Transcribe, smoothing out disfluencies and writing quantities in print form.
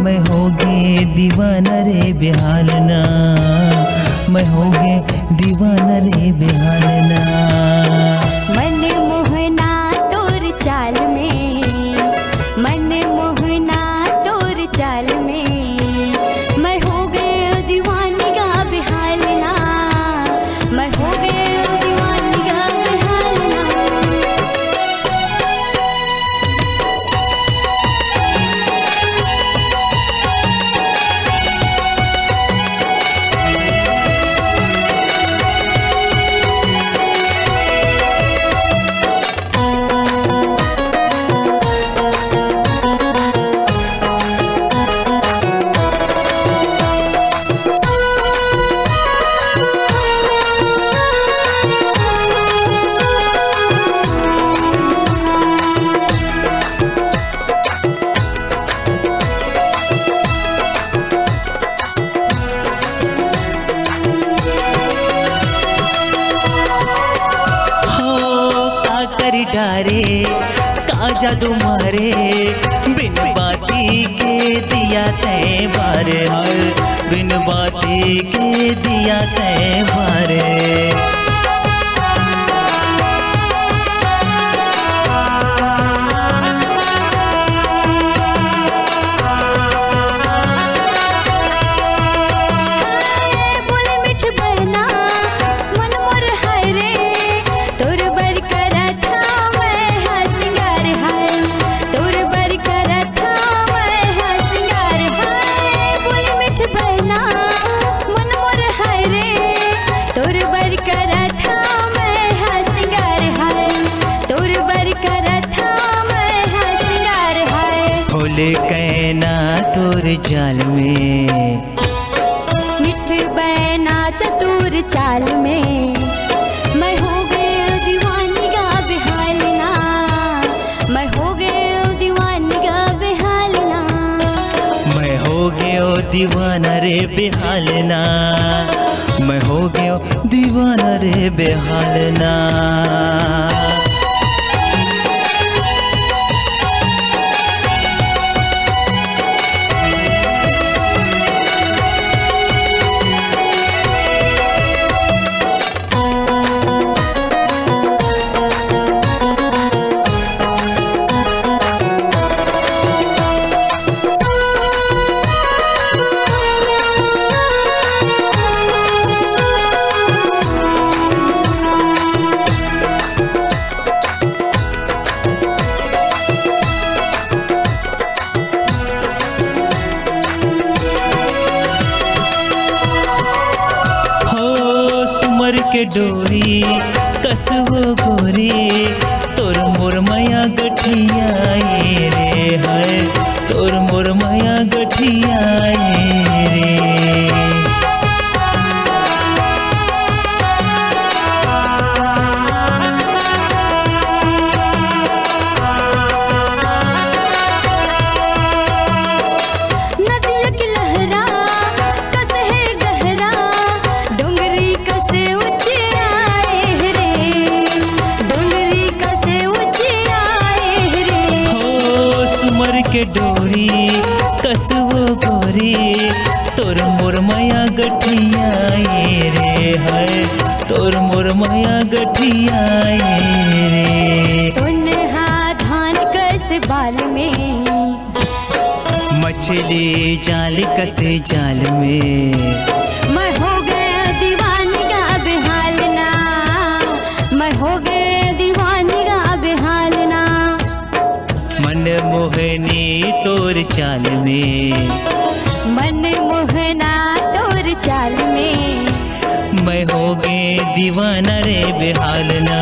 मैं होगे दीवाना रे बेहालना, मैं होगे दीवाना रे बेहालना। मन मोहना तोर चाल में, मन मोहना तोर चाल में, मैं हो गए दीवानी का बेहालना, मैं हो गए दीवानी का बेहालना। डारे का जादू मारे, बिन बाती के दिया तय बारे, बिन बाती के दिया तय बारे। फूल कहना तोर जाल में, मिठ बहना चतुर चाल में, मैं हो गए दीवानी का बेहालना, मैं हो गए दीवानी का बेहालना। मैं हो गयो दीवाना रे बेहालना, मैं हो गयो दीवाना रे बेहालना। के डोरी कसबो गोरी, तोर मोर माया गठिया रे है, तोर मोर माया गठिया रे। के डोरी कसबो गोरी, तोर मोर माया गठिया रे है, तोर मोर माया गठिया रे। सोनहा धान कस बाल में, मछली जाल कसे जाल में, मैं हो गया दीवानी का बेहालना, मैं हो गए दीवानी का बेहालना। मन मोहनी तोर चाल में, मन मोहना तोर चाल में, मैं हो गए दीवाना रे बेहालना।